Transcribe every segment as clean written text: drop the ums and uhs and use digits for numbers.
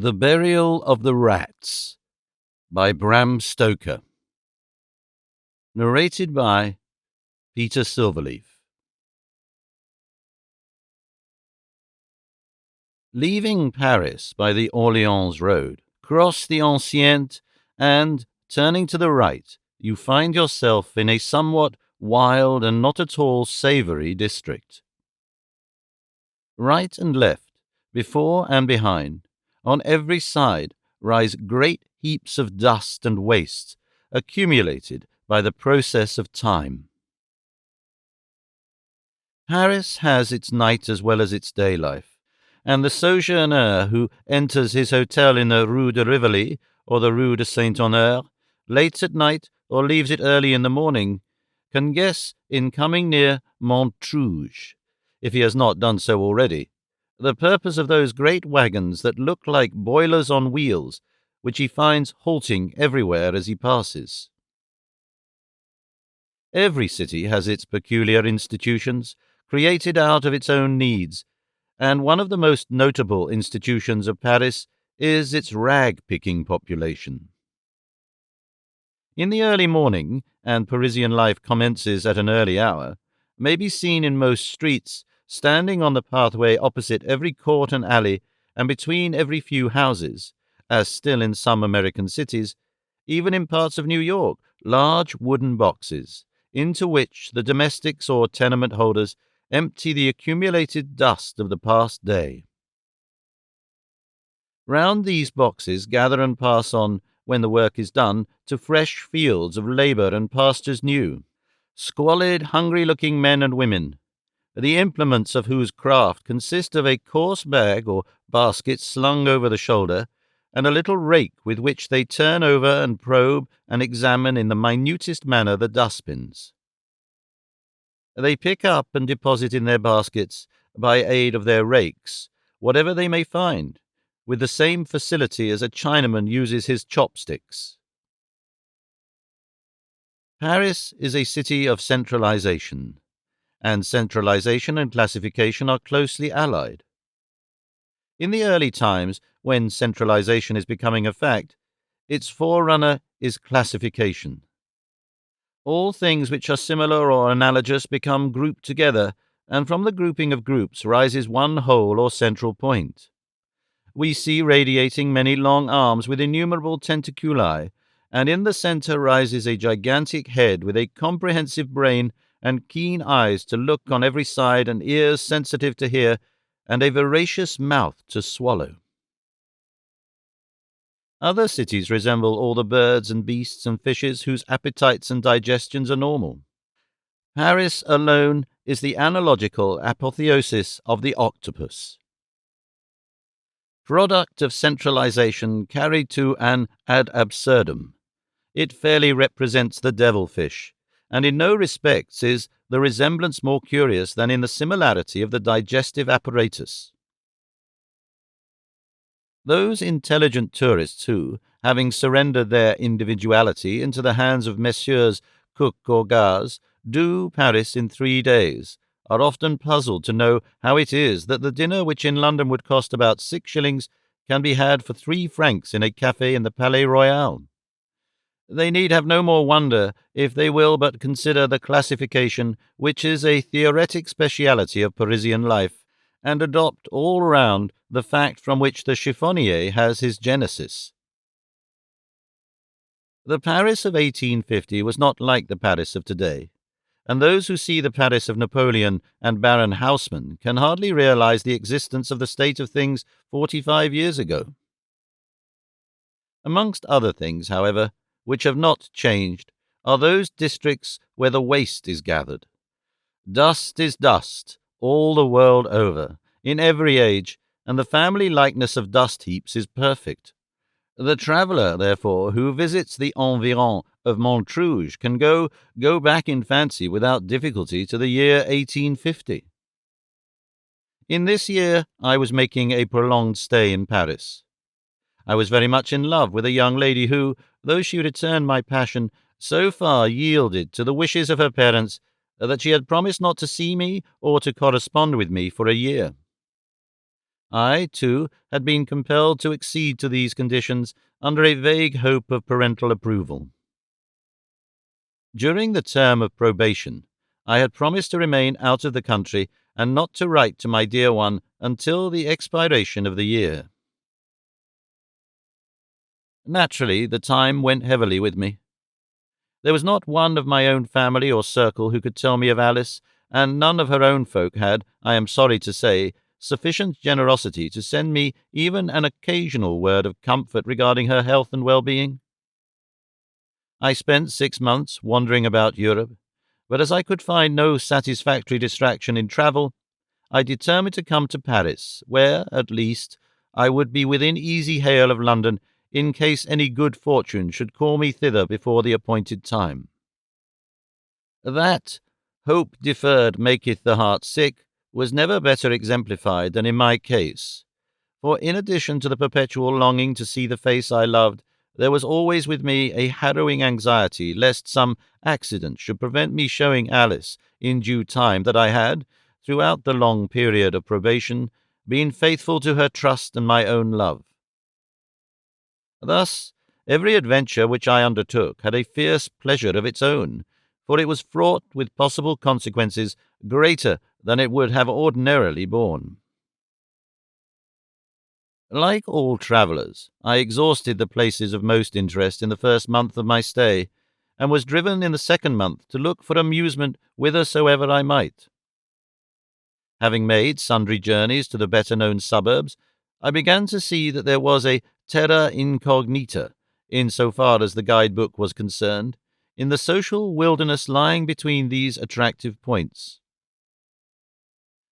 The Burial of the Rats by Bram Stoker. Narrated by Peter Silverleaf. Leaving Paris by the Orléans road, cross the Ancienne and, turning to the right, you find yourself in a somewhat wild and not at all savoury district. Right and left, before and behind, on every side rise great heaps of dust and waste, accumulated by the process of time. Paris has its night as well as its day life, and the sojourner who enters his hotel in the Rue de Rivoli or the Rue de Saint-Honore, late at night or leaves it early in the morning, can guess in coming near Montrouge, if he has not done so already, the purpose of those great wagons that look like boilers on wheels, which he finds halting everywhere as he passes. Every city has its peculiar institutions, created out of its own needs, and one of the most notable institutions of Paris is its rag-picking population. In the early morning, and Parisian life commences at an early hour, may be seen in most streets, standing on the pathway opposite every court and alley, and between every few houses, as still in some American cities, even in parts of New York, large wooden boxes, into which the domestics or tenement holders empty the accumulated dust of the past day. Round these boxes gather and pass on, when the work is done, to fresh fields of labour and pastures new, squalid, hungry-looking men and women, the implements of whose craft consist of a coarse bag or basket slung over the shoulder, and a little rake with which they turn over and probe and examine in the minutest manner the dustbins. They pick up and deposit in their baskets, by aid of their rakes, whatever they may find, with the same facility as a Chinaman uses his chopsticks. Paris is a city of centralization, and centralization and classification are closely allied. In the early times, when centralization is becoming a fact, its forerunner is classification. All things which are similar or analogous become grouped together, and from the grouping of groups rises one whole or central point. We see radiating many long arms with innumerable tentaculi, and in the centre rises a gigantic head with a comprehensive brain and keen eyes to look on every side and ears sensitive to hear, and a voracious mouth to swallow. Other cities resemble all the birds and beasts and fishes whose appetites and digestions are normal. Paris alone is the analogical apotheosis of the octopus. Product of centralization carried to an ad absurdum, it fairly represents the devilfish, and in no respects is the resemblance more curious than in the similarity of the digestive apparatus. Those intelligent tourists who, having surrendered their individuality into the hands of Messieurs Cook or Gaz, do Paris in 3 days, are often puzzled to know how it is that the dinner which in London would cost about 6 shillings can be had for 3 francs in a café in the Palais Royal. They need have no more wonder if they will but consider the classification, which is a theoretic speciality of Parisian life, and adopt all round the fact from which the chiffonnier has his genesis. The Paris of 1850 was not like the Paris of today, and those who see the Paris of Napoleon and Baron Haussmann can hardly realize the existence of the state of things 45 years ago. Amongst other things, however, which have not changed, are those districts where the waste is gathered. Dust is dust, all the world over, in every age, and the family likeness of dust heaps is perfect. The traveller, therefore, who visits the environs of Montrouge can go back in fancy without difficulty to the year 1850. In this year I was making a prolonged stay in Paris. I was very much in love with a young lady who, though she returned my passion, so far yielded to the wishes of her parents that she had promised not to see me or to correspond with me for a year. I, too, had been compelled to accede to these conditions under a vague hope of parental approval. During the term of probation, I had promised to remain out of the country and not to write to my dear one until the expiration of the year. Naturally, the time went heavily with me. There was not one of my own family or circle who could tell me of Alice, and none of her own folk had, I am sorry to say, sufficient generosity to send me even an occasional word of comfort regarding her health and well-being. I spent 6 months wandering about Europe, but as I could find no satisfactory distraction in travel, I determined to come to Paris, where, at least, I would be within easy hail of London in case any good fortune should call me thither before the appointed time. That hope deferred maketh the heart sick was never better exemplified than in my case, for in addition to the perpetual longing to see the face I loved, there was always with me a harrowing anxiety lest some accident should prevent me showing Alice in due time that I had, throughout the long period of probation, been faithful to her trust and my own love. Thus, every adventure which I undertook had a fierce pleasure of its own, for it was fraught with possible consequences greater than it would have ordinarily borne. Like all travellers, I exhausted the places of most interest in the first month of my stay, and was driven in the second month to look for amusement whithersoever I might. Having made sundry journeys to the better-known suburbs, I began to see that there was a terra incognita, in so far as the guide-book was concerned, in the social wilderness lying between these attractive points.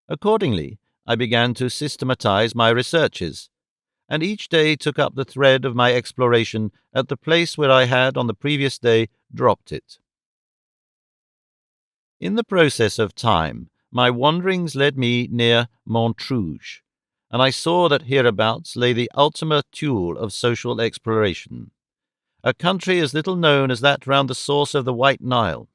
Accordingly, I began to systematize my researches, and each day took up the thread of my exploration at the place where I had on the previous day dropped it. In the process of time, my wanderings led me near Montrouge, and I saw that hereabouts lay the ultima thule of social exploration, a country as little known as that round the source of the White Nile.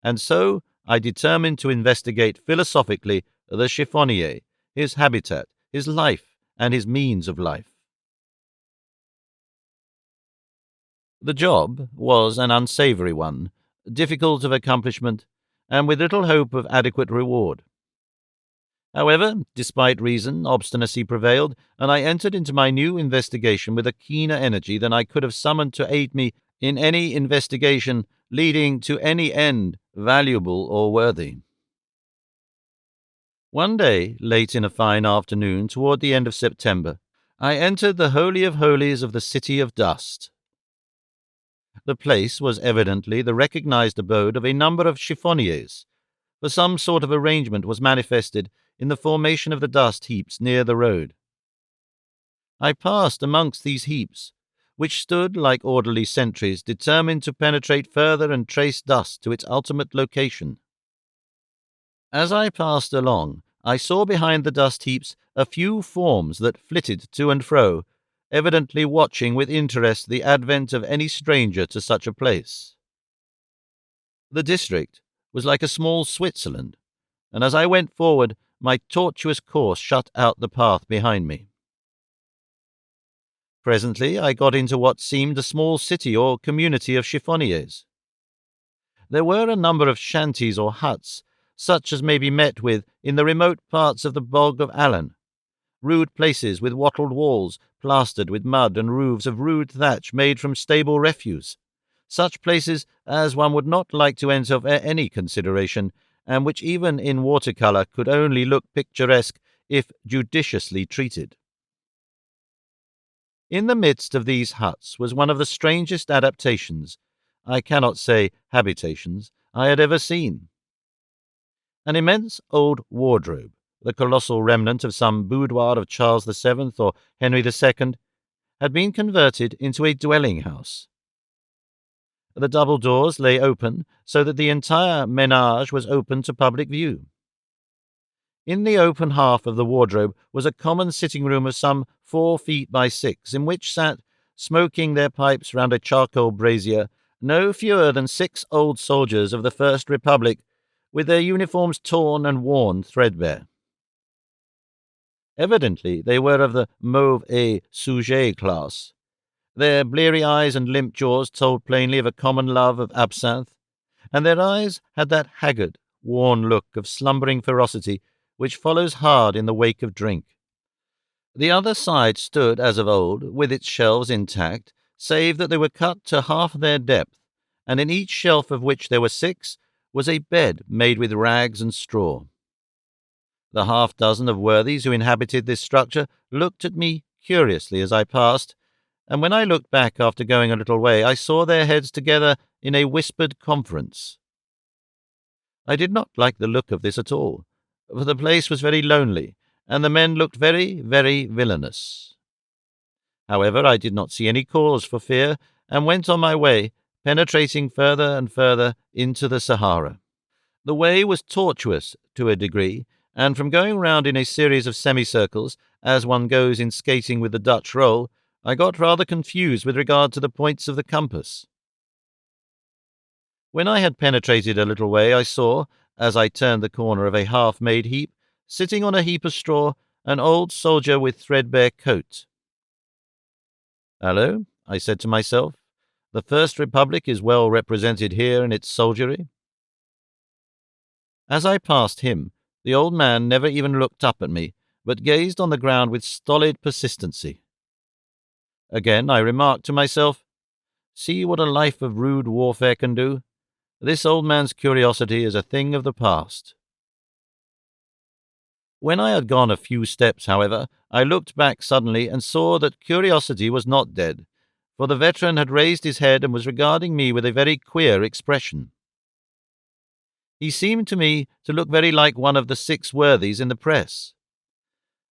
And so I determined to investigate philosophically the chiffonnier, his habitat, his life, and his means of life. The job was an unsavoury one, difficult of accomplishment, and with little hope of adequate reward. However, despite reason, obstinacy prevailed, and I entered into my new investigation with a keener energy than I could have summoned to aid me in any investigation leading to any end, valuable or worthy. One day, late in a fine afternoon toward the end of September, I entered the Holy of Holies of the City of Dust. The place was evidently the recognized abode of a number of chiffonniers, for some sort of arrangement was manifested in the formation of the dust heaps near the road. I passed amongst these heaps, which stood like orderly sentries determined to penetrate further and trace dust to its ultimate location. As I passed along, I saw behind the dust heaps a few forms that flitted to and fro, evidently watching with interest the advent of any stranger to such a place. The district was like a small Switzerland, and as I went forward, my tortuous course shut out the path behind me. Presently I got into what seemed a small city or community of chiffonniers. There were a number of shanties or huts, such as may be met with in the remote parts of the bog of Allen, rude places with wattled walls, plastered with mud and roofs of rude thatch made from stable refuse, such places as one would not like to enter for any consideration, and which even in watercolour could only look picturesque if judiciously treated. In the midst of these huts was one of the strangest adaptations, I cannot say habitations, I had ever seen. An immense old wardrobe, the colossal remnant of some boudoir of Charles VII or Henry II, had been converted into a dwelling-house. The double doors lay open so that the entire ménage was open to public view. In the open half of the wardrobe was a common sitting-room of some 4 feet by 6, in which sat, smoking their pipes round a charcoal brazier, no fewer than 6 old soldiers of the First Republic, with their uniforms torn and worn threadbare. Evidently, they were of the mauve et sujet class. Their bleary eyes and limp jaws told plainly of a common love of absinthe, and their eyes had that haggard, worn look of slumbering ferocity which follows hard in the wake of drink. The other side stood as of old, with its shelves intact, save that they were cut to half their depth, and in each shelf, of which there were 6, was a bed made with rags and straw. The half-dozen of worthies who inhabited this structure looked at me curiously as I passed, and when I looked back after going a little way, I saw their heads together in a whispered conference. I did not like the look of this at all, for the place was very lonely, and the men looked very, very villainous. However, I did not see any cause for fear, and went on my way, penetrating further and further into the Sahara. The way was tortuous to a degree, and from going round in a series of semicircles, as one goes in skating with the Dutch roll, I got rather confused with regard to the points of the compass. When I had penetrated a little way, I saw, as I turned the corner of a half-made heap, sitting on a heap of straw, an old soldier with threadbare coat. "Hallo," I said to myself, "the First Republic is well represented here in its soldiery." As I passed him, the old man never even looked up at me, but gazed on the ground with stolid persistency. Again I remarked to myself, "See what a life of rude warfare can do. This old man's curiosity is a thing of the past." When I had gone a few steps, however, I looked back suddenly and saw that curiosity was not dead, for the veteran had raised his head and was regarding me with a very queer expression. He seemed to me to look very like one of the 6 worthies in the press.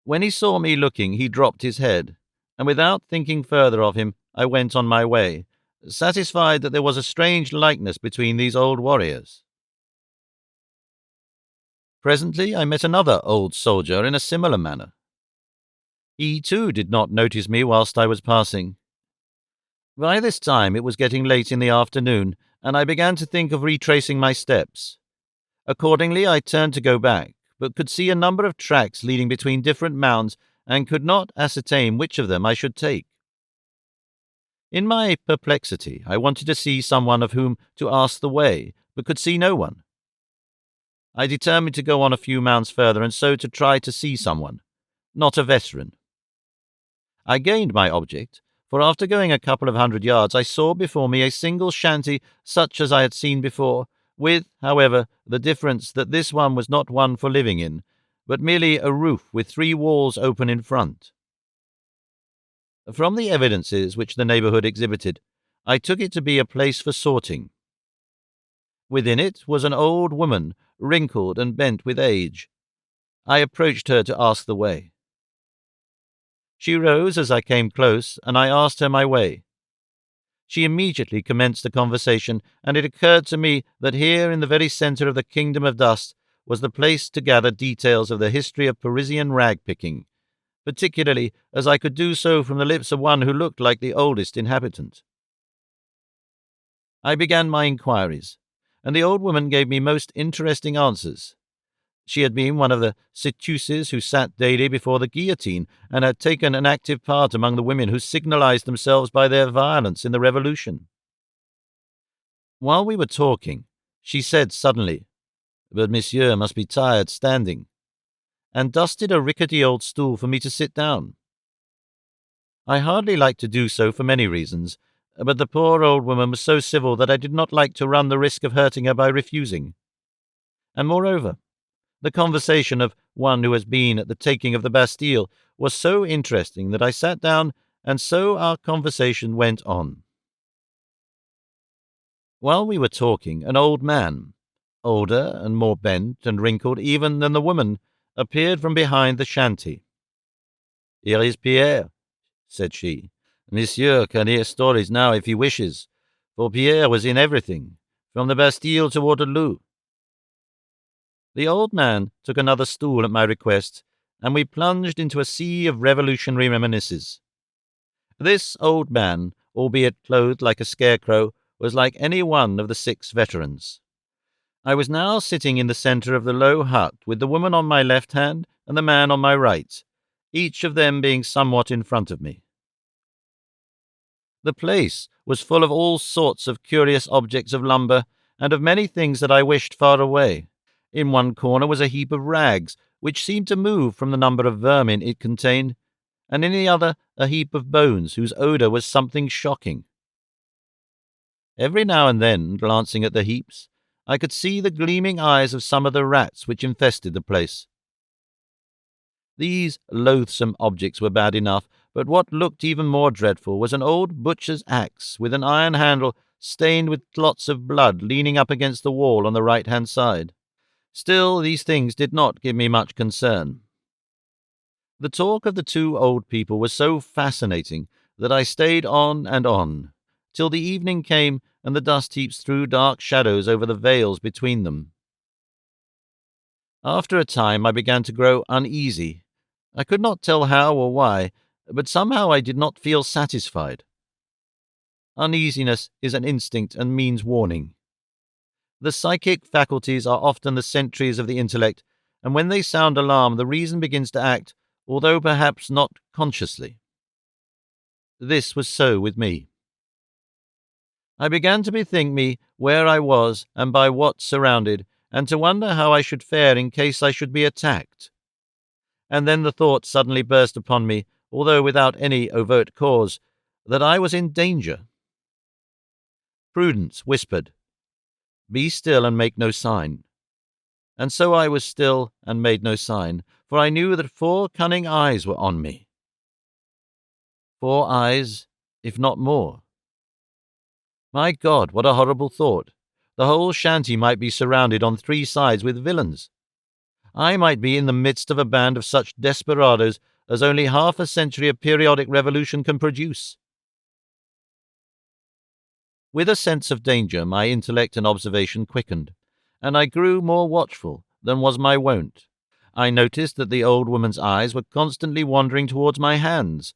When he saw me looking, he dropped his head, and without thinking further of him, I went on my way, satisfied that there was a strange likeness between these old warriors. Presently I met another old soldier in a similar manner. He too did not notice me whilst I was passing. By this time it was getting late in the afternoon, and I began to think of retracing my steps. Accordingly I turned to go back, but could see a number of tracks leading between different mounds, and could not ascertain which of them I should take. In my perplexity I wanted to see someone of whom to ask the way, but could see no one. I determined to go on a few mounds further, and so to try to see someone, not a veteran. I gained my object, for after going a couple of 100 yards I saw before me a single shanty such as I had seen before, with, however, the difference that this one was not one for living in, but merely a roof with 3 walls open in front. From the evidences which the neighbourhood exhibited, I took it to be a place for sorting. Within it was an old woman, wrinkled and bent with age. I approached her to ask the way. She rose as I came close, and I asked her my way. She immediately commenced a conversation, and it occurred to me that here in the very centre of the kingdom of dust was the place to gather details of the history of Parisian rag-picking, particularly as I could do so from the lips of one who looked like the oldest inhabitant. I began my inquiries, and the old woman gave me most interesting answers. She had been one of the ceteuces who sat daily before the guillotine, and had taken an active part among the women who signalized themselves by their violence in the Revolution. While we were talking, she said suddenly, "But monsieur must be tired standing," and dusted a rickety old stool for me to sit down. I hardly liked to do so for many reasons, but the poor old woman was so civil that I did not like to run the risk of hurting her by refusing. And moreover, the conversation of one who has been at the taking of the Bastille was so interesting that I sat down, and so our conversation went on. While we were talking, an old man, older and more bent and wrinkled even than the woman, appeared from behind the shanty. "Here is Pierre," said she. "Monsieur can hear stories now if he wishes, for Pierre was in everything, from the Bastille to Waterloo." The old man took another stool at my request, and we plunged into a sea of revolutionary reminiscences. This old man, albeit clothed like a scarecrow, was like any one of the 6 veterans. I was now sitting in the centre of the low hut, with the woman on my left hand and the man on my right, each of them being somewhat in front of me. The place was full of all sorts of curious objects of lumber and of many things that I wished far away. In one corner was a heap of rags, which seemed to move from the number of vermin it contained, and in the other a heap of bones whose odour was something shocking. Every now and then, glancing at the heaps, I could see the gleaming eyes of some of the rats which infested the place. These loathsome objects were bad enough, but what looked even more dreadful was an old butcher's axe with an iron handle stained with clots of blood leaning up against the wall on the right-hand side. Still, these things did not give me much concern. The talk of the two old people was so fascinating that I stayed on, till the evening came and the dust heaps threw dark shadows over the vales between them. After a time I began to grow uneasy. I could not tell how or why, but somehow I did not feel satisfied. Uneasiness is an instinct and means warning. The psychic faculties are often the sentries of the intellect, and when they sound alarm, the reason begins to act, although perhaps not consciously. This was so with me. I began to bethink me where I was and by what surrounded, and to wonder how I should fare in case I should be attacked. And then the thought suddenly burst upon me, although without any overt cause, that I was in danger. Prudence whispered, "Be still and make no sign." And so I was still and made no sign, for I knew that 4 cunning eyes were on me. 4 eyes, if not more. My God, what a horrible thought! The whole shanty might be surrounded on 3 sides with villains. I might be in the midst of a band of such desperadoes as only half a century of periodic revolution can produce. With a sense of danger, my intellect and observation quickened, and I grew more watchful than was my wont. I noticed that the old woman's eyes were constantly wandering towards my hands.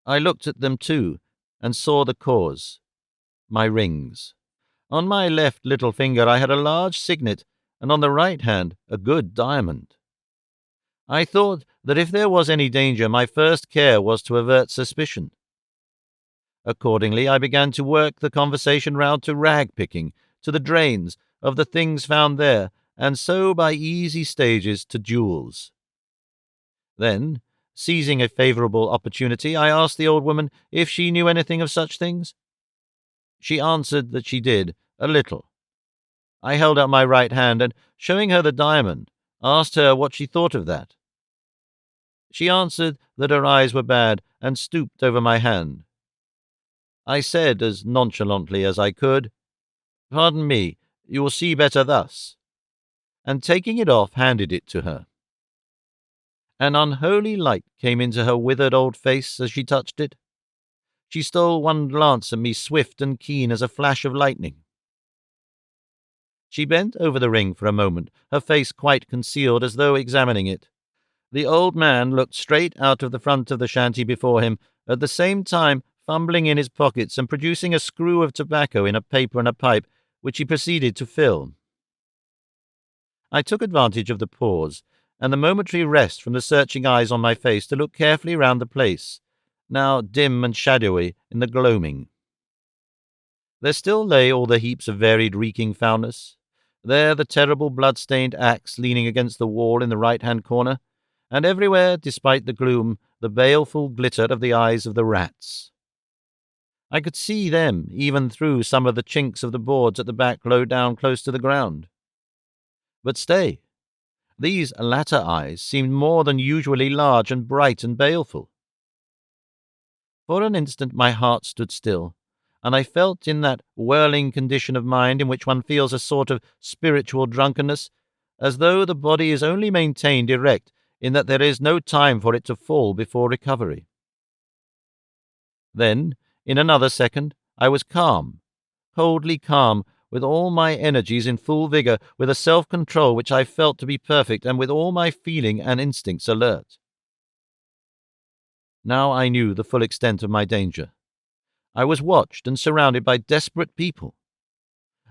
I looked at them too, and saw the cause. My rings. On my left little finger I had a large signet, and on the right hand a good diamond. I thought that if there was any danger, my first care was to avert suspicion. Accordingly, I began to work the conversation round to rag-picking, to the drains of the things found there, and so by easy stages to jewels. Then, seizing a favourable opportunity, I asked the old woman if she knew anything of such things. She answered that she did, a little. I held out my right hand and, showing her the diamond, asked her what she thought of that. She answered that her eyes were bad and stooped over my hand. I said, as nonchalantly as I could, "Pardon me, you will see better thus," and taking it off, handed it to her. An unholy light came into her withered old face as she touched it. She stole one glance at me, swift and keen as a flash of lightning. She bent over the ring for a moment, her face quite concealed as though examining it. The old man looked straight out of the front of the shanty before him, at the same time fumbling in his pockets and producing a screw of tobacco in a paper and a pipe, which he proceeded to fill. I took advantage of the pause, and the momentary rest from the searching eyes on my face to look carefully round the place, now dim and shadowy in the gloaming. There still lay all the heaps of varied reeking foulness. There the terrible blood-stained axe leaning against the wall in the right-hand corner, and everywhere, despite the gloom, the baleful glitter of the eyes of the rats. I could see them even through some of the chinks of the boards at the back low down close to the ground. But stay, these latter eyes seemed more than usually large and bright and baleful. For an instant my heart stood still, and I felt in that whirling condition of mind in which one feels a sort of spiritual drunkenness, as though the body is only maintained erect in that there is no time for it to fall before recovery. Then, in another second, I was calm, coldly calm, with all my energies in full vigour, with a self-control which I felt to be perfect, and with all my feeling and instincts alert. Now I knew the full extent of my danger. I was watched and surrounded by desperate people.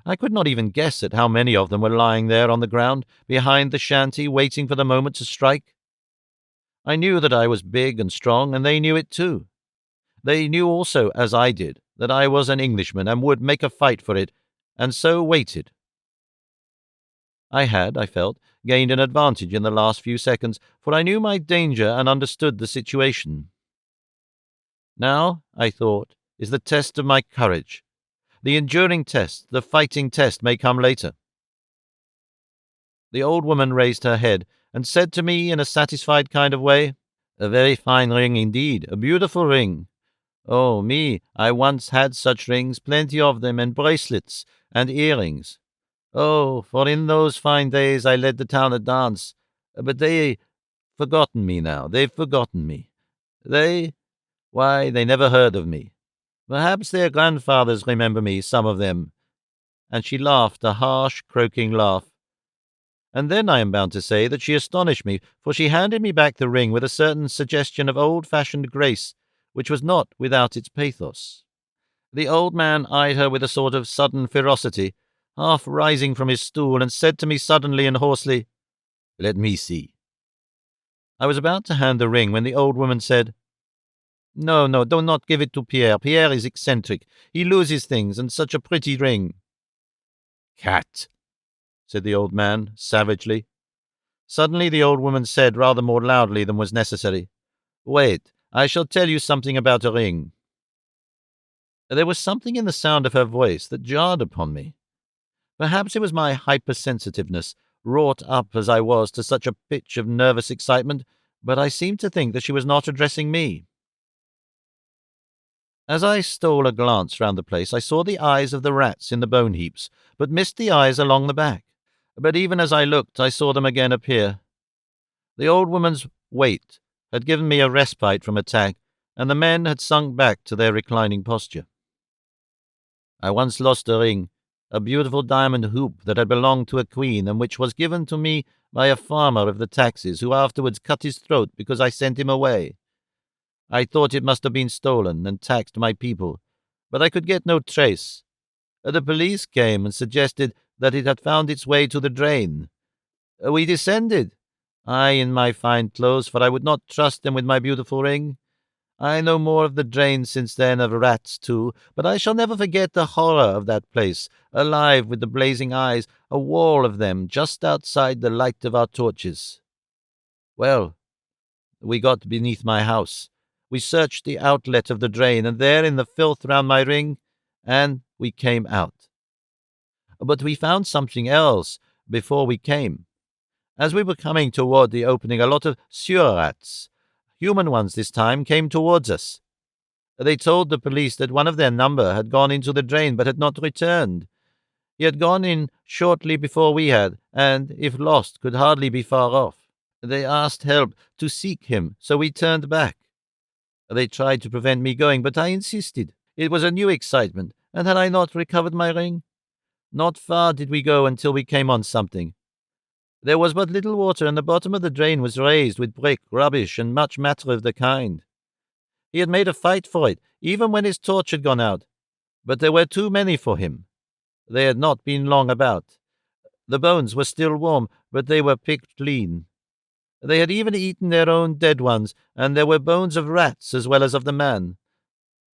I could not even guess at how many of them were lying there on the ground, behind the shanty, waiting for the moment to strike. I knew that I was big and strong, and they knew it too. They knew also, as I did, that I was an Englishman and would make a fight for it, and so waited. I had, I felt, gained an advantage in the last few seconds, for I knew my danger and understood the situation. Now, I thought, is the test of my courage. The enduring test, the fighting test, may come later. The old woman raised her head and said to me in a satisfied kind of way, "A very fine ring indeed, a beautiful ring. Oh, me, I once had such rings, plenty of them, and bracelets, and earrings. Oh, for in those fine days I led the town a dance. But they've forgotten me now, they've forgotten me. Why, they never heard of me. Perhaps their grandfathers remember me, some of them." And she laughed a harsh, croaking laugh. And then I am bound to say that she astonished me, for she handed me back the ring with a certain suggestion of old-fashioned grace, which was not without its pathos. The old man eyed her with a sort of sudden ferocity, half rising from his stool, and said to me suddenly and hoarsely, "Let me see." I was about to hand the ring when the old woman said, "No, no, do not give it to Pierre. Pierre is eccentric. He loses things, and such a pretty ring." "Cat," said the old man, savagely. Suddenly the old woman said, rather more loudly than was necessary, "Wait, I shall tell you something about a ring." There was something in the sound of her voice that jarred upon me. Perhaps it was my hypersensitiveness, wrought up as I was to such a pitch of nervous excitement, but I seemed to think that she was not addressing me. As I stole a glance round the place, I saw the eyes of the rats in the bone heaps, but missed the eyes along the back. But even as I looked, I saw them again appear. The old woman's weight had given me a respite from attack, and the men had sunk back to their reclining posture. I once lost a ring, a beautiful diamond hoop that had belonged to a queen, and which was given to me by a farmer of the taxes, who afterwards cut his throat because I sent him away. I thought it must have been stolen and taxed my people, but I could get no trace. The police came and suggested that it had found its way to the drain. We descended, I in my fine clothes, for I would not trust them with my beautiful ring. I know more of the drain since then, of rats too, but I shall never forget the horror of that place, alive with the blazing eyes, a wall of them just outside the light of our torches. Well, we got beneath my house. We searched the outlet of the drain, and there in the filth round my ring, and we came out. But we found something else before we came. As we were coming toward the opening, a lot of sewer rats, human ones this time, came towards us. They told the police that one of their number had gone into the drain but had not returned. He had gone in shortly before we had, and, if lost, could hardly be far off. They asked help to seek him, so we turned back. They tried to prevent me going, but I insisted. It was a new excitement, and had I not recovered my ring? Not far did we go until we came on something. There was but little water, and the bottom of the drain was raised with brick, rubbish, and much matter of the kind. He had made a fight for it, even when his torch had gone out, but there were too many for him. They had not been long about. The bones were still warm, but they were picked clean. They had even eaten their own dead ones, and there were bones of rats as well as of the man.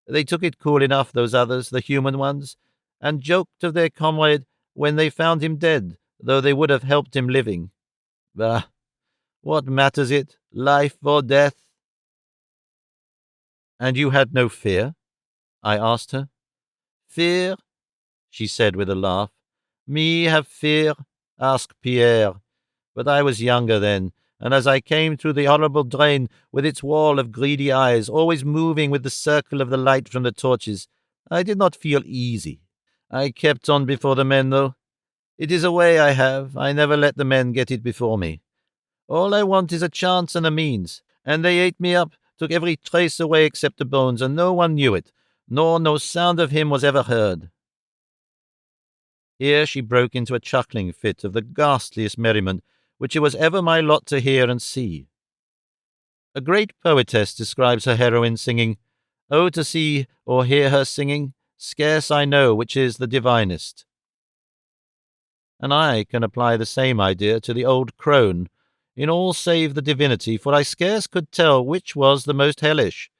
They took it cool enough, those others, the human ones, and joked of their comrade when they found him dead, though they would have helped him living. Bah! What matters it, life or death? "And you had no fear?" I asked her. "Fear?" she said with a laugh. "Me have fear? Ask Pierre. But I was younger then, and as I came through the horrible drain, with its wall of greedy eyes, always moving with the circle of the light from the torches, I did not feel easy. I kept on before the men, though. It is a way I have. I never let the men get it before me. All I want is a chance and a means, and they ate me up, took every trace away except the bones, and no one knew it, nor no sound of him was ever heard." Here she broke into a chuckling fit of the ghastliest merriment, which it was ever my lot to hear and see. A great poetess describes her heroine singing, "Oh, to see or hear her singing, scarce I know which is the divinest." And I can apply the same idea to the old crone, in all save the divinity, for I scarce could tell which was the most hellish,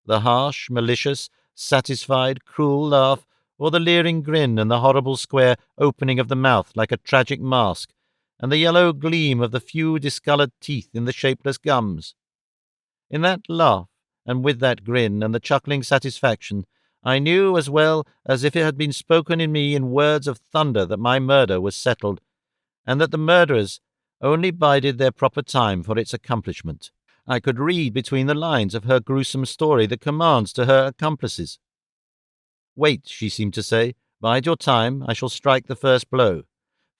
the harsh, malicious, satisfied, cruel laugh, or the leering grin and the horrible square opening of the mouth like a tragic mask, and the yellow gleam of the few discoloured teeth in the shapeless gums. In that laugh, and with that grin and the chuckling satisfaction, I knew as well as if it had been spoken in me in words of thunder that my murder was settled, and that the murderers only bided their proper time for its accomplishment. I could read between the lines of her gruesome story the commands to her accomplices. "Wait," she seemed to say. "Bide your time. I shall strike the first blow.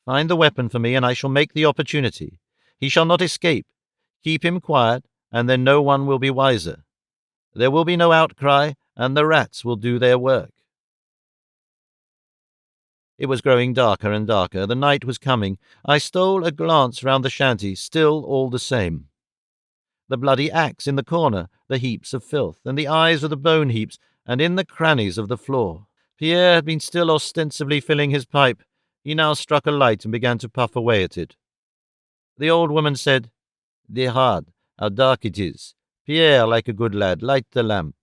Find the weapon for me, and I shall make the opportunity. He shall not escape. Keep him quiet, and then no one will be wiser. There will be no outcry, and the rats will do their work." It was growing darker and darker. The night was coming. I stole a glance round the shanty, still all the same. The bloody axe in the corner, the heaps of filth, and the eyes of the bone heaps, and in the crannies of the floor. Pierre had been still ostensibly filling his pipe. He now struck a light and began to puff away at it. The old woman said, "Dear heart, how dark it is. Pierre, like a good lad, light the lamp."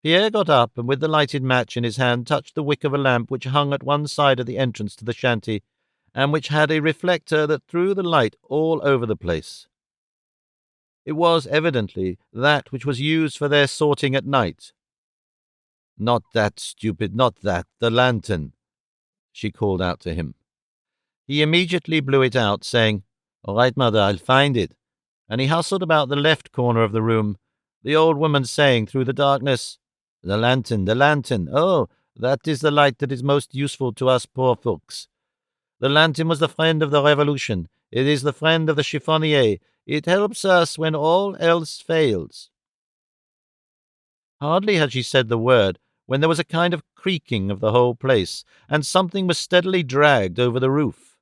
Pierre got up, and with the lighted match in his hand touched the wick of a lamp which hung at one side of the entrance to the shanty, and which had a reflector that threw the light all over the place. It was evidently that which was used for their sorting at night. "Not that, stupid, not that, the lantern," she called out to him. He immediately blew it out, saying, "All right, mother, I'll find it," and he hustled about the left corner of the room, the old woman saying through the darkness, the lantern, oh, that is the light that is most useful to us poor folks. The lantern was the friend of the Revolution. It is the friend of the chiffonnier. It helps us when all else fails." Hardly had she said the word when there was a kind of creaking of the whole place, and something was steadily dragged over the roof.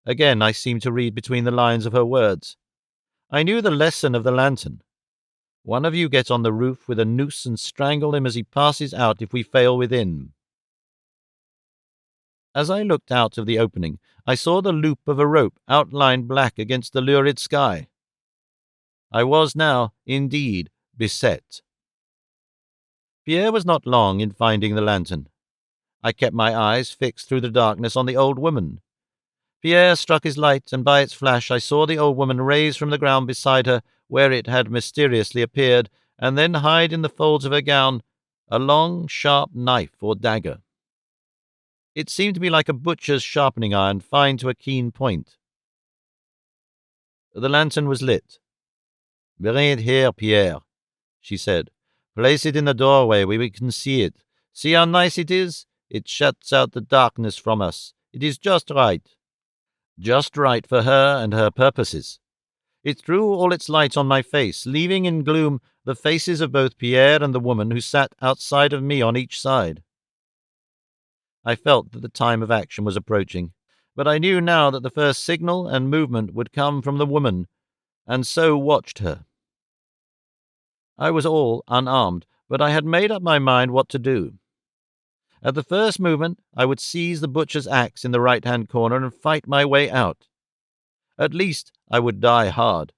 Again I seemed to read between the lines of her words. I knew the lesson of the lantern. One of you get on the roof with a noose and strangle him as he passes out if we fail within. As I looked out of the opening, I saw the loop of a rope outlined black against the lurid sky. I was now, indeed, beset. Pierre was not long in finding the lantern. I kept my eyes fixed through the darkness on the old woman. Pierre struck his light, and by its flash I saw the old woman raise from the ground beside her, where it had mysteriously appeared, and then hide in the folds of her gown a long, sharp knife or dagger. It seemed to me like a butcher's sharpening iron, fine to a keen point. The lantern was lit. "Bring it here, Pierre," she said. "Place it in the doorway where we can see it. See how nice it is? It shuts out the darkness from us. It is just right." Just right for her and her purposes. It threw all its light on my face, leaving in gloom the faces of both Pierre and the woman who sat outside of me on each side. I felt that the time of action was approaching, but I knew now that the first signal and movement would come from the woman, and so watched her. I was all unarmed, but I had made up my mind what to do. At the first movement, I would seize the butcher's axe in the right-hand corner and fight my way out. At least I would die hard.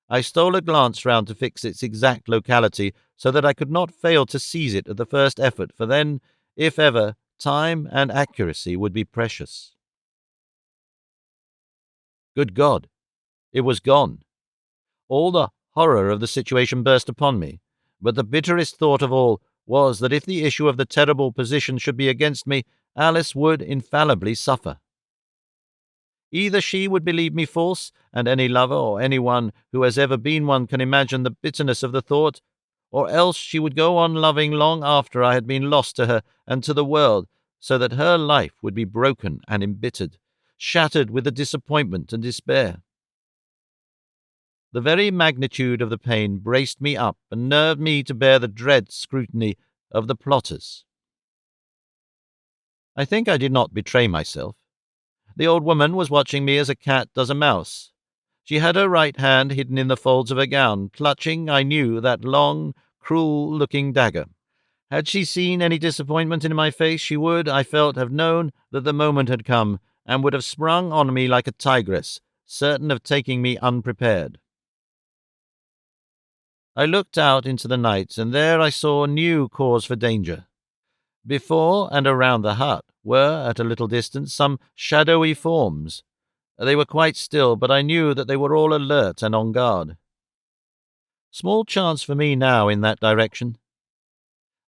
I stole a glance round to fix its exact locality so that I could not fail to seize it at the first effort, for then, if ever, time and accuracy would be precious. Good God! It was gone. All the horror of the situation burst upon me, but the bitterest thought of all was that if the issue of the terrible position should be against me, Alice would infallibly suffer. Either she would believe me false, and any lover or anyone who has ever been one can imagine the bitterness of the thought, or else she would go on loving long after I had been lost to her and to the world, so that her life would be broken and embittered, shattered with the disappointment and despair. The very magnitude of the pain braced me up and nerved me to bear the dread scrutiny of the plotters. I think I did not betray myself. The old woman was watching me as a cat does a mouse. She had her right hand hidden in the folds of her gown, clutching, I knew, that long, cruel-looking dagger. Had she seen any disappointment in my face, she would, I felt, have known that the moment had come, and would have sprung on me like a tigress, certain of taking me unprepared. I looked out into the night, and there I saw new cause for danger. Before and around the hut were, at a little distance, some shadowy forms. They were quite still, but I knew that they were all alert and on guard. Small chance for me now in that direction.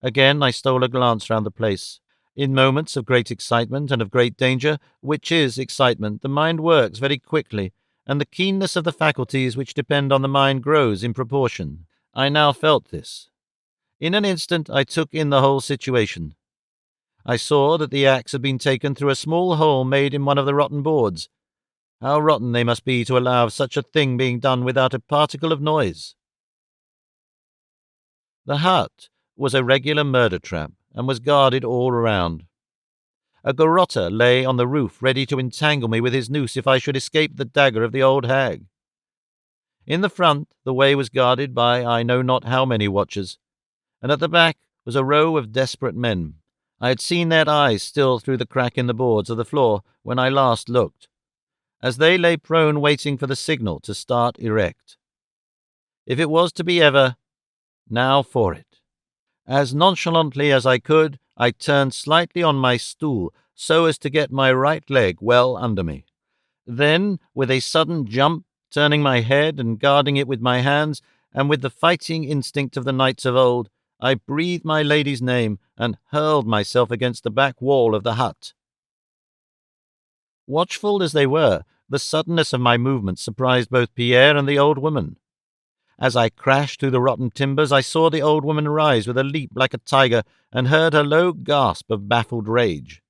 Again I stole a glance round the place. In moments of great excitement and of great danger, which is excitement, the mind works very quickly, and the keenness of the faculties which depend on the mind grows in proportion. I now felt this. In an instant I took in the whole situation. I saw that the axe had been taken through a small hole made in one of the rotten boards. How rotten they must be to allow of such a thing being done without a particle of noise. The hut was a regular murder trap, and was guarded all around. A garrotter lay on the roof ready to entangle me with his noose if I should escape the dagger of the old hag. In the front the way was guarded by I know not how many watchers, and at the back was a row of desperate men. I had seen their eyes still through the crack in the boards of the floor when I last looked, as they lay prone waiting for the signal to start erect. If it was to be ever, now for it. As nonchalantly as I could, I turned slightly on my stool so as to get my right leg well under me. Then, with a sudden jump, turning my head and guarding it with my hands, and with the fighting instinct of the knights of old, I breathed my lady's name and hurled myself against the back wall of the hut. Watchful as they were, the suddenness of my movement surprised both Pierre and the old woman. As I crashed through the rotten timbers, I saw the old woman rise with a leap like a tiger, and heard her low gasp of baffled rage.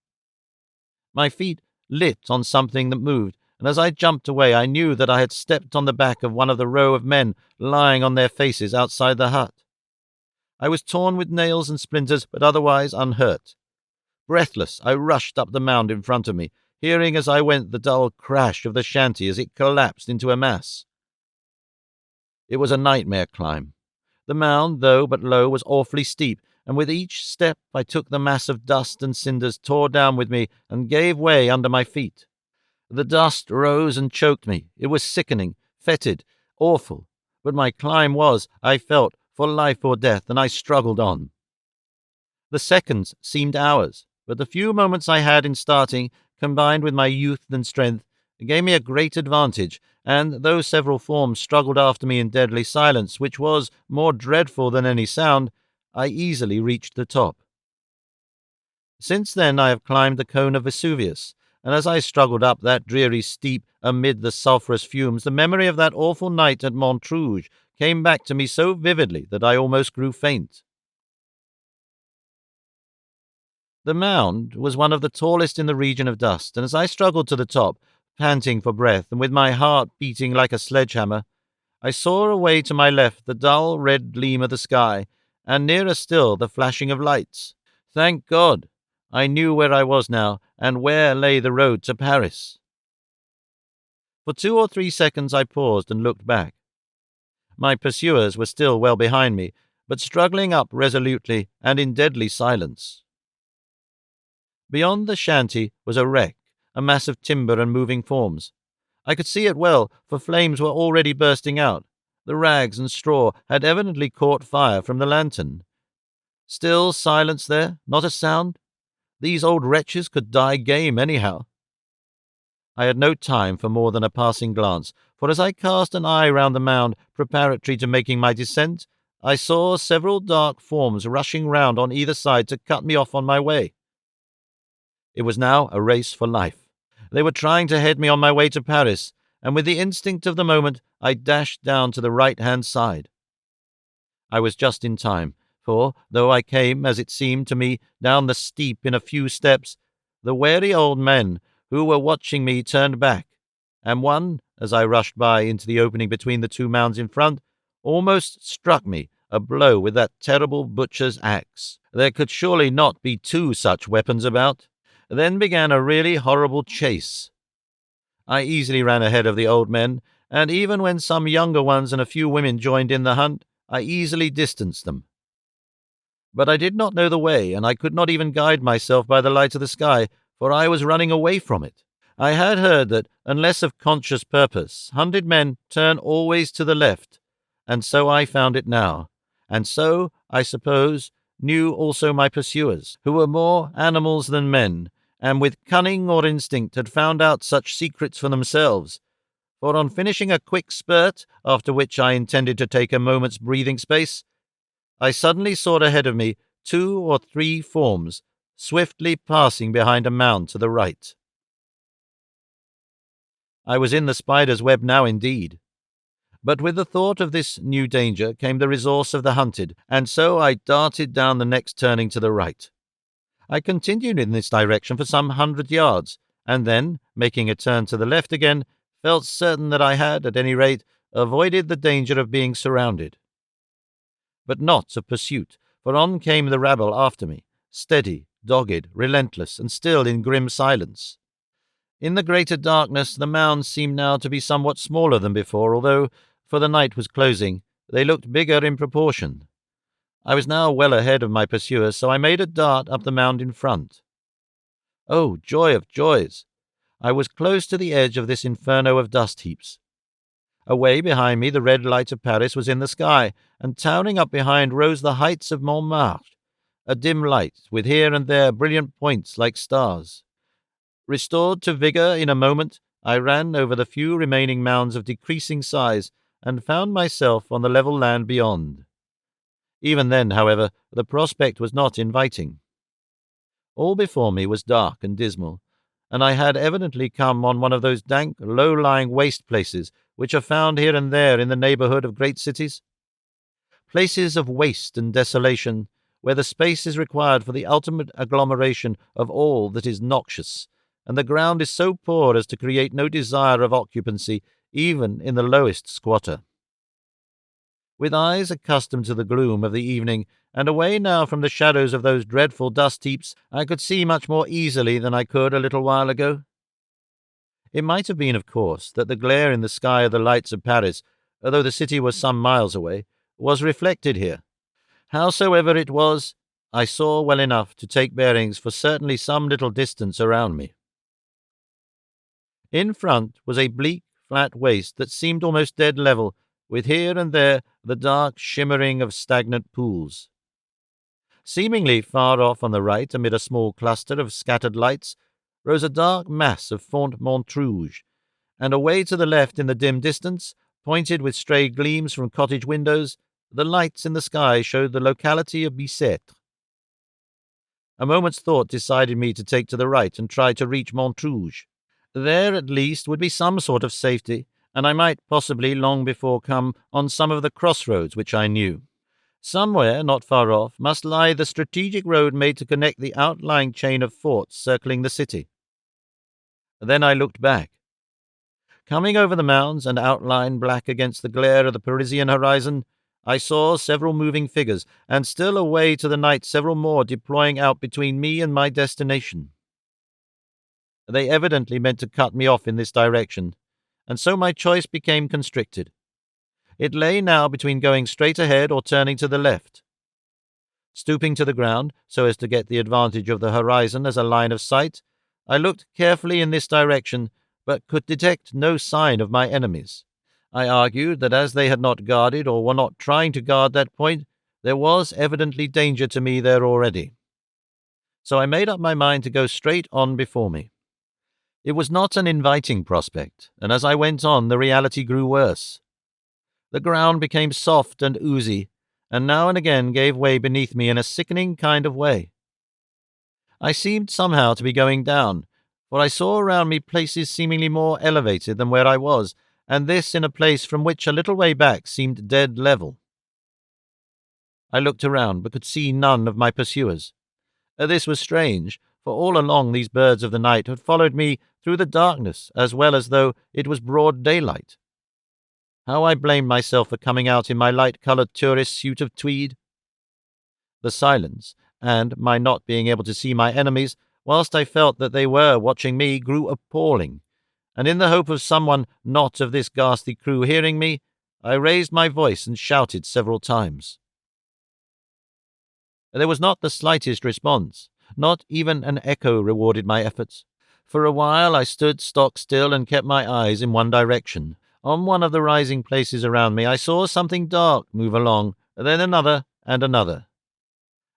My feet lit on something that moved, and as I jumped away I knew that I had stepped on the back of one of the row of men lying on their faces outside the hut. I was torn with nails and splinters, but otherwise unhurt. Breathless, I rushed up the mound in front of me, hearing as I went the dull crash of the shanty as it collapsed into a mass. It was a nightmare climb. The mound, though but low, was awfully steep, and with each step I took the mass of dust and cinders tore down with me and gave way under my feet. The dust rose and choked me. It was sickening, fetid, awful, but my climb was, I felt, for life or death, and I struggled on. The seconds seemed hours, but the few moments I had in starting, combined with my youth and strength, gave me a great advantage, and though several forms struggled after me in deadly silence, which was more dreadful than any sound, I easily reached the top. Since then I have climbed the cone of Vesuvius, and as I struggled up that dreary steep amid the sulphurous fumes, the memory of that awful night at Montrouge came back to me so vividly that I almost grew faint. The mound was one of the tallest in the region of dust, and as I struggled to the top, panting for breath and with my heart beating like a sledgehammer, I saw away to my left the dull red gleam of the sky, and nearer still the flashing of lights. Thank God! I knew where I was now, and where lay the road to Paris. For 2 or 3 seconds I paused and looked back. My pursuers were still well behind me, but struggling up resolutely and in deadly silence. Beyond the shanty was a wreck, a mass of timber and moving forms. I could see it well, for flames were already bursting out. The rags and straw had evidently caught fire from the lantern. Still silence there, not a sound. These old wretches could die game anyhow. I had no time for more than a passing glance, for as I cast an eye round the mound preparatory to making my descent, I saw several dark forms rushing round on either side to cut me off on my way. It was now a race for life. They were trying to head me on my way to Paris, and with the instinct of the moment I dashed down to the right-hand side. I was just in time, for, though I came, as it seemed to me, down the steep in a few steps, the wary old men who were watching me turned back, and one, as I rushed by into the opening between the 2 mounds in front, almost struck me a blow with that terrible butcher's axe. There could surely not be 2 such weapons about. Then began a really horrible chase. I easily ran ahead of the old men, and even when some younger ones and a few women joined in the hunt, I easily distanced them. But I did not know the way, and I could not even guide myself by the light of the sky, for I was running away from it. I had heard that, unless of conscious purpose, hunted men turn always to the left, and so I found it now, and so, I suppose, knew also my pursuers, who were more animals than men, and with cunning or instinct had found out such secrets for themselves. For on finishing a quick spurt, after which I intended to take a moment's breathing space, I suddenly saw ahead of me 2 or 3 forms, swiftly passing behind a mound to the right. I was in the spider's web now indeed. But with the thought of this new danger came the resource of the hunted, and so I darted down the next turning to the right. I continued in this direction for some 100 yards, and then, making a turn to the left again, felt certain that I had, at any rate, avoided the danger of being surrounded. But not of pursuit, for on came the rabble after me, steady, dogged, relentless, and still in grim silence. In the greater darkness the mounds seemed now to be somewhat smaller than before, although, for the night was closing, they looked bigger in proportion. I was now well ahead of my pursuers, so I made a dart up the mound in front. Oh, joy of joys! I was close to the edge of this inferno of dust heaps. Away behind me the red light of Paris was in the sky, and towering up behind rose the heights of Montmartre, a dim light, with here and there brilliant points like stars. Restored to vigour in a moment, I ran over the few remaining mounds of decreasing size, and found myself on the level land beyond. Even then, however, the prospect was not inviting. All before me was dark and dismal, and I had evidently come on one of those dank, low-lying waste places which are found here and there in the neighbourhood of great cities. Places of waste and desolation, where the space is required for the ultimate agglomeration of all that is noxious, and the ground is so poor as to create no desire of occupancy even in the lowest squatter. With eyes accustomed to the gloom of the evening, and away now from the shadows of those dreadful dust heaps, I could see much more easily than I could a little while ago. It might have been, of course, that the glare in the sky of the lights of Paris, although the city was some miles away, was reflected here. Howsoever it was, I saw well enough to take bearings for certainly some little distance around me. In front was a bleak, flat waste that seemed almost dead level, with here and there the dark shimmering of stagnant pools. Seemingly far off on the right, amid a small cluster of scattered lights, rose a dark mass of Font Montrouge, and away to the left in the dim distance, pointed with stray gleams from cottage windows, the lights in the sky showed the locality of Bicêtre. A moment's thought decided me to take to the right and try to reach Montrouge. There, at least, would be some sort of safety, and I might possibly long before come on some of the crossroads which I knew. Somewhere, not far off, must lie the strategic road made to connect the outlying chain of forts circling the city. Then I looked back. Coming over the mounds and outlined black against the glare of the Parisian horizon, I saw several moving figures, and still away to the night several more deploying out between me and my destination. They evidently meant to cut me off in this direction, and so my choice became constricted. It lay now between going straight ahead or turning to the left. Stooping to the ground, so as to get the advantage of the horizon as a line of sight, I looked carefully in this direction, but could detect no sign of my enemies. I argued that as they had not guarded or were not trying to guard that point, there was evidently danger to me there already. So I made up my mind to go straight on before me. It was not an inviting prospect, and as I went on the reality grew worse. The ground became soft and oozy, and now and again gave way beneath me in a sickening kind of way. I seemed somehow to be going down, for I saw around me places seemingly more elevated than where I was, and this in a place from which a little way back seemed dead level. I looked around, but could see none of my pursuers. This was strange, for all along these birds of the night had followed me through the darkness as well as though it was broad daylight. How I blamed myself for coming out in my light-coloured tourist suit of tweed. The silence, and my not being able to see my enemies, whilst I felt that they were watching me, grew appalling, and in the hope of someone not of this ghastly crew hearing me, I raised my voice and shouted several times. There was not the slightest response. Not even an echo rewarded my efforts. For a while I stood stock still and kept my eyes in one direction. On one of the rising places around me I saw something dark move along, then another and another.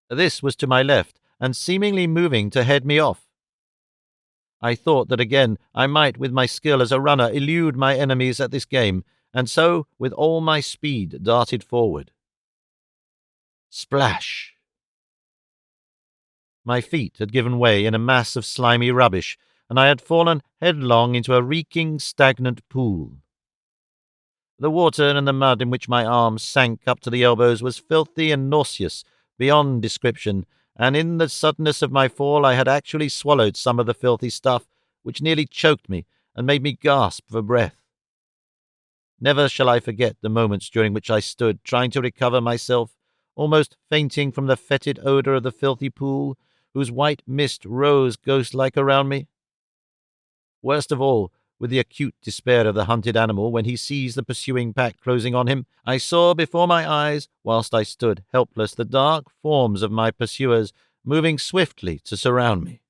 This was to my left, and seemingly moving to head me off. I thought that again I might, with my skill as a runner, elude my enemies at this game, and so, with all my speed, darted forward. Splash! My feet had given way in a mass of slimy rubbish, and I had fallen headlong into a reeking, stagnant pool. The water and the mud in which my arms sank up to the elbows was filthy and nauseous beyond description, and in the suddenness of my fall I had actually swallowed some of the filthy stuff, which nearly choked me and made me gasp for breath. Never shall I forget the moments during which I stood, trying to recover myself, almost fainting from the fetid odour of the filthy pool, whose white mist rose ghost-like around me. Worst of all, with the acute despair of the hunted animal when he sees the pursuing pack closing on him, I saw before my eyes, whilst I stood helpless, the dark forms of my pursuers moving swiftly to surround me.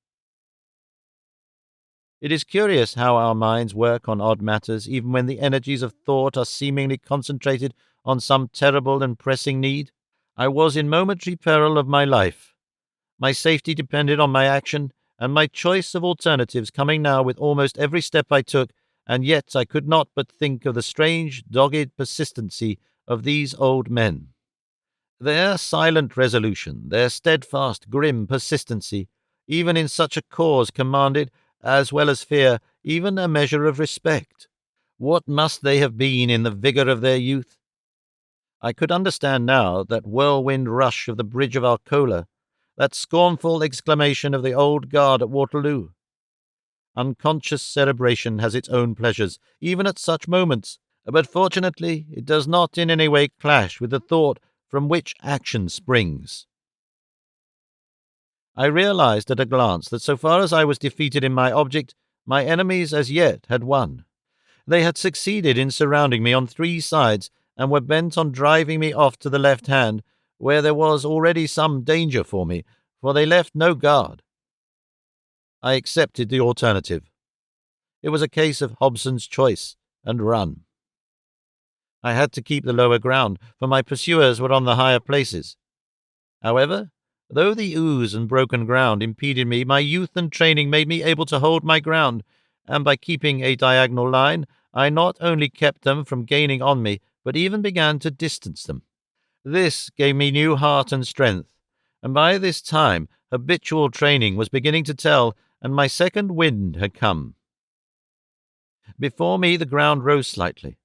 It is curious how our minds work on odd matters, even when the energies of thought are seemingly concentrated on some terrible and pressing need. I was in momentary peril of my life. My safety depended on my action, and my choice of alternatives coming now with almost every step I took, and yet I could not but think of the strange, dogged persistency of these old men. Their silent resolution, their steadfast, grim persistency, even in such a cause, commanded, as well as fear, even a measure of respect. What must they have been in the vigour of their youth? I could understand now that whirlwind rush of the bridge of Arcola, that scornful exclamation of the old guard at Waterloo. Unconscious cerebration has its own pleasures, even at such moments, but fortunately it does not in any way clash with the thought from which action springs. I realized at a glance that so far as I was defeated in my object, my enemies as yet had won. They had succeeded in surrounding me on 3 sides, and were bent on driving me off to the left hand, where there was already some danger for me, for they left no guard. I accepted the alternative. It was a case of Hobson's choice, and run. I had to keep the lower ground, for my pursuers were on the higher places. However, though the ooze and broken ground impeded me, my youth and training made me able to hold my ground, and by keeping a diagonal line, I not only kept them from gaining on me, but even began to distance them. This gave me new heart and strength, and by this time habitual training was beginning to tell, and my second wind had come. Before me the ground rose slightly.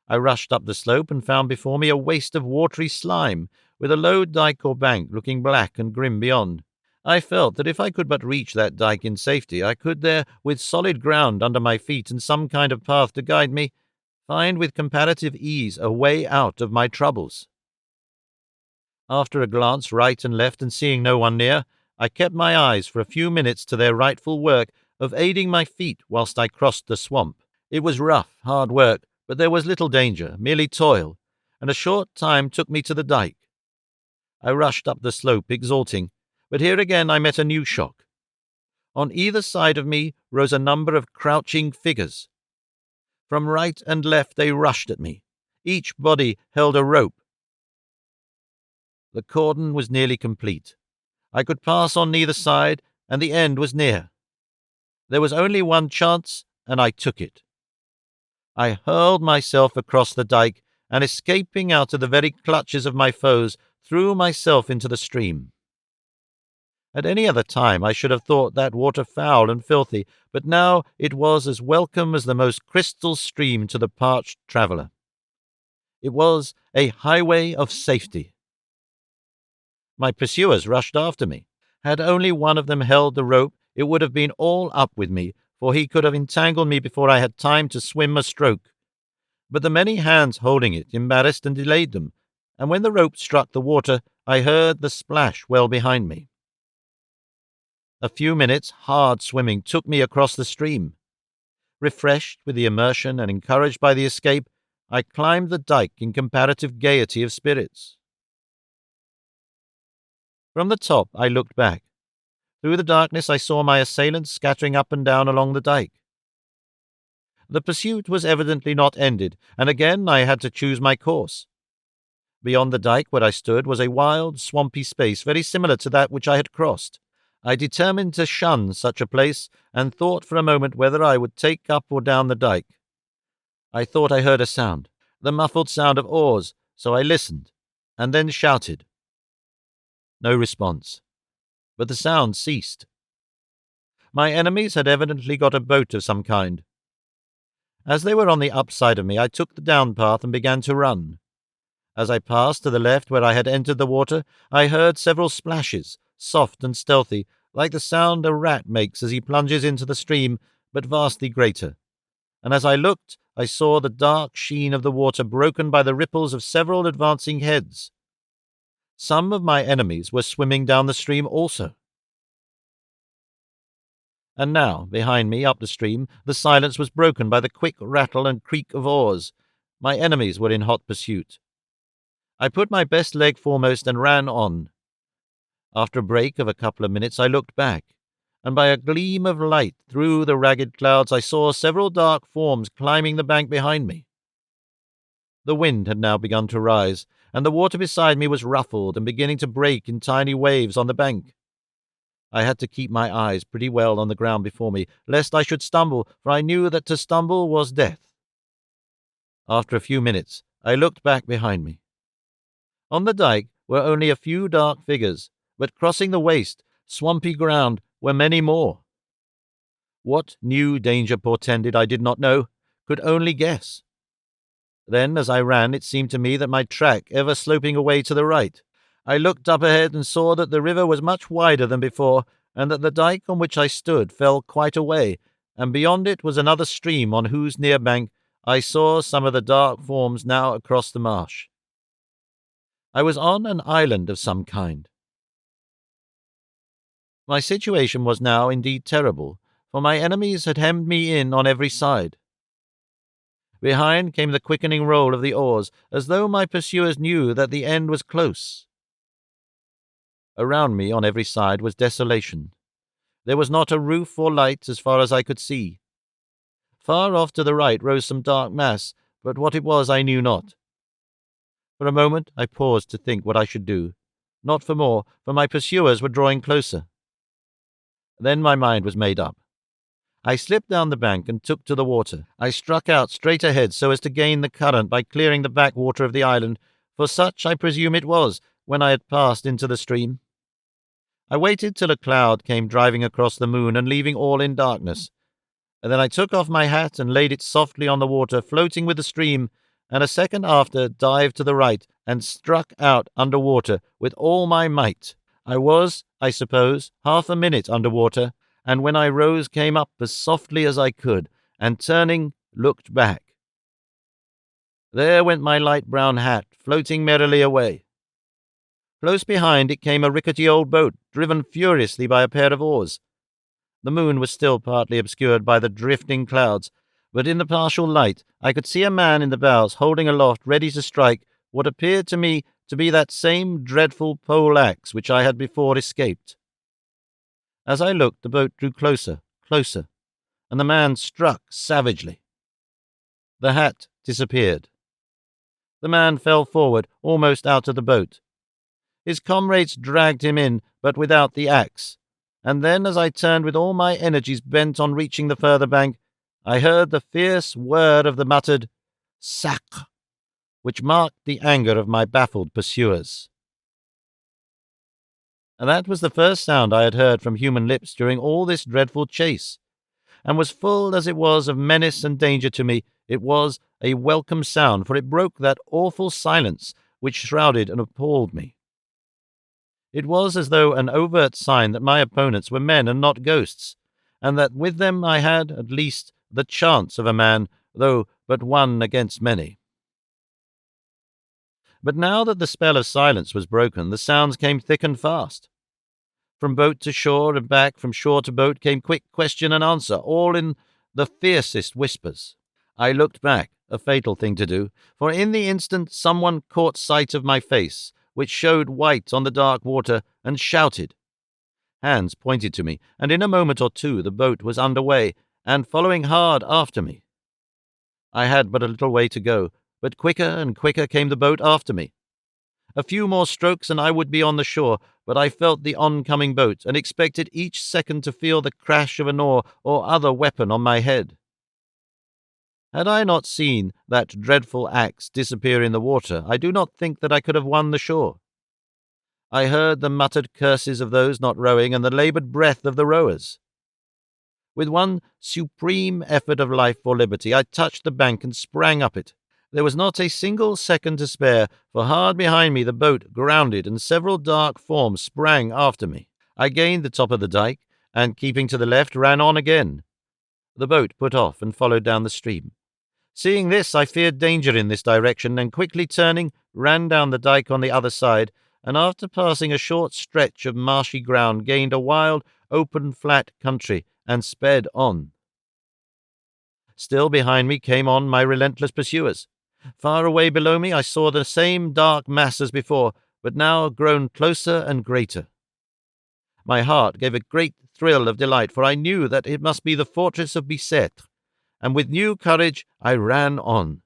I rushed up the slope and found before me a waste of watery slime, with a low dike or bank looking black and grim beyond. I felt that if I could but reach that dike in safety, I could there, with solid ground under my feet and some kind of path to guide me, find with comparative ease a way out of my troubles. After a glance right and left and seeing no one near, I kept my eyes for a few minutes to their rightful work of aiding my feet whilst I crossed the swamp. It was rough, hard work, but there was little danger, merely toil, and a short time took me to the dike. I rushed up the slope, exulting, but here again I met a new shock. On either side of me rose a number of crouching figures. From right and left they rushed at me. Each body held a rope. The cordon was nearly complete. I could pass on neither side, and the end was near. There was only one chance, and I took it. I hurled myself across the dike, and escaping out of the very clutches of my foes, threw myself into the stream. At any other time I should have thought that water foul and filthy, but now it was as welcome as the most crystal stream to the parched traveller. It was a highway of safety. My pursuers rushed after me. Had only one of them held the rope, it would have been all up with me, for he could have entangled me before I had time to swim a stroke. But the many hands holding it embarrassed and delayed them, and when the rope struck the water, I heard the splash well behind me. A few minutes' hard swimming took me across the stream. Refreshed with the immersion and encouraged by the escape, I climbed the dike in comparative gaiety of spirits. From the top I looked back. Through the darkness I saw my assailants scattering up and down along the dike. The pursuit was evidently not ended, and again I had to choose my course. Beyond the dike where I stood was a wild, swampy space very similar to that which I had crossed. I determined to shun such a place, and thought for a moment whether I would take up or down the dike. I thought I heard a sound, the muffled sound of oars, so I listened, and then shouted. No response, but the sound ceased. My enemies had evidently got a boat of some kind. As they were on the upside of me, I took the down path and began to run. As I passed to the left where I had entered the water, I heard several splashes, soft and stealthy, like the sound a rat makes as he plunges into the stream, but vastly greater. And as I looked, I saw the dark sheen of the water broken by the ripples of several advancing heads. Some of my enemies were swimming down the stream also. And now, behind me, up the stream, the silence was broken by the quick rattle and creak of oars. My enemies were in hot pursuit. I put my best leg foremost and ran on. After a break of a couple of minutes, I looked back, and by a gleam of light through the ragged clouds I saw several dark forms climbing the bank behind me. The wind had now begun to rise, and the water beside me was ruffled and beginning to break in tiny waves on the bank. I had to keep my eyes pretty well on the ground before me, lest I should stumble, for I knew that to stumble was death. After a few minutes, I looked back behind me. On the dike were only a few dark figures, but crossing the waste, swampy ground were many more. What new danger portended I did not know, could only guess. Then, as I ran, it seemed to me that my track ever sloping away to the right. I looked up ahead and saw that the river was much wider than before, and that the dike on which I stood fell quite away, and beyond it was another stream on whose near bank I saw some of the dark forms now across the marsh. I was on an island of some kind. My situation was now indeed terrible, for my enemies had hemmed me in on every side. Behind came the quickening roll of the oars, as though my pursuers knew that the end was close. Around me on every side was desolation. There was not a roof or light as far as I could see. Far off to the right rose some dark mass, but what it was I knew not. For a moment I paused to think what I should do, not for more, for my pursuers were drawing closer. Then my mind was made up. I slipped down the bank and took to the water. I struck out straight ahead so as to gain the current by clearing the backwater of the island, for such I presume it was when I had passed into the stream. I waited till a cloud came driving across the moon and leaving all in darkness, and then I took off my hat and laid it softly on the water, floating with the stream, and a second after dived to the right and struck out under water with all my might. I was, I suppose, half a minute under water, and when I rose came up as softly as I could, and turning, looked back. There went my light brown hat, floating merrily away. Close behind it came a rickety old boat, driven furiously by a pair of oars. The moon was still partly obscured by the drifting clouds, but in the partial light I could see a man in the bows holding aloft ready to strike what appeared to me to be that same dreadful pole-axe which I had before escaped. As I looked, the boat drew closer, closer, and the man struck savagely. The hat disappeared. The man fell forward, almost out of the boat. His comrades dragged him in, but without the axe, and then as I turned with all my energies bent on reaching the further bank, I heard the fierce word of the muttered "Sacre," which marked the anger of my baffled pursuers. And that was the first sound I had heard from human lips during all this dreadful chase, and was full as it was of menace and danger to me. It was a welcome sound, for it broke that awful silence which shrouded and appalled me. It was as though an overt sign that my opponents were men and not ghosts, and that with them I had, at least, the chance of a man, though but one against many. But now that the spell of silence was broken, the sounds came thick and fast. From boat to shore and back from shore to boat came quick question and answer, all in the fiercest whispers. I looked back, a fatal thing to do, for in the instant someone caught sight of my face, which showed white on the dark water, and shouted. Hands pointed to me, and in a moment or two the boat was under way and following hard after me. I had but a little way to go, but quicker and quicker came the boat after me. A few more strokes and I would be on the shore, but I felt the oncoming boat and expected each second to feel the crash of an oar or other weapon on my head. Had I not seen that dreadful axe disappear in the water, I do not think that I could have won the shore. I heard the muttered curses of those not rowing and the laboured breath of the rowers. With one supreme effort of life for liberty, I touched the bank and sprang up it. There was not a single second to spare, for hard behind me the boat grounded and several dark forms sprang after me. I gained the top of the dike, and keeping to the left, ran on again. The boat put off and followed down the stream. Seeing this, I feared danger in this direction, and quickly turning, ran down the dike on the other side, and after passing a short stretch of marshy ground, gained a wild, open, flat country, and sped on. Still behind me came on my relentless pursuers. Far away below me I saw the same dark mass as before, but now grown closer and greater. My heart gave a great thrill of delight, for I knew that it must be the fortress of Bicêtre, and with new courage I ran on.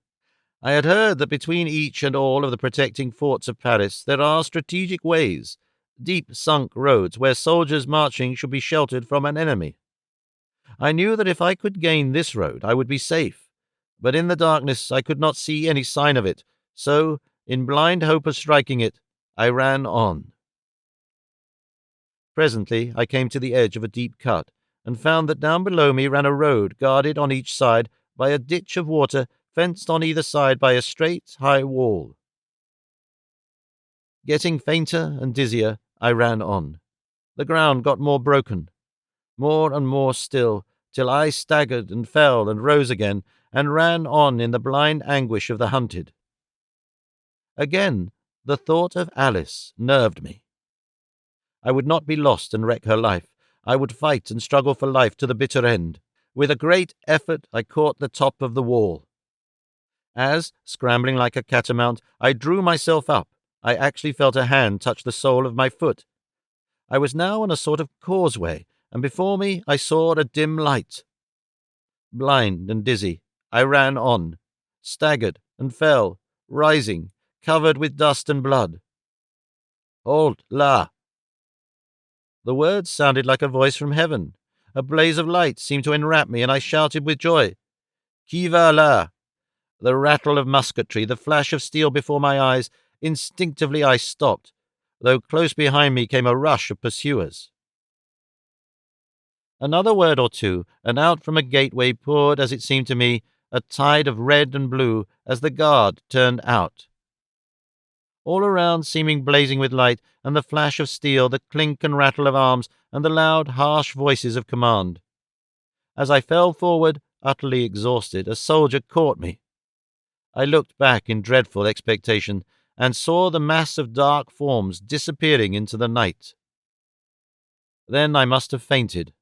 I had heard that between each and all of the protecting forts of Paris there are strategic ways, deep-sunk roads where soldiers marching should be sheltered from an enemy. I knew that if I could gain this road I would be safe, but in the darkness I could not see any sign of it, so, in blind hope of striking it, I ran on. Presently I came to the edge of a deep cut, and found that down below me ran a road guarded on each side by a ditch of water, fenced on either side by a straight, high wall. Getting fainter and dizzier, I ran on. The ground got more broken, more and more still, till I staggered and fell and rose again, and ran on in the blind anguish of the hunted. Again, the thought of Alice nerved me. I would not be lost and wreck her life. I would fight and struggle for life to the bitter end. With a great effort, I caught the top of the wall. As, scrambling like a catamount, I drew myself up, I actually felt a hand touch the sole of my foot. I was now on a sort of causeway, and before me I saw a dim light. Blind and dizzy, I ran on, staggered and fell, rising, covered with dust and blood. "Halt, là!" The words sounded like a voice from heaven. A blaze of light seemed to enwrap me, and I shouted with joy. "Qui va là?" The rattle of musketry, the flash of steel before my eyes. Instinctively I stopped, though close behind me came a rush of pursuers. Another word or two, and out from a gateway poured, as it seemed to me, a tide of red and blue as the guard turned out. All around seeming blazing with light, and the flash of steel, the clink and rattle of arms, and the loud, harsh voices of command. As I fell forward, utterly exhausted, a soldier caught me. I looked back in dreadful expectation, and saw the mass of dark forms disappearing into the night. Then I must have fainted.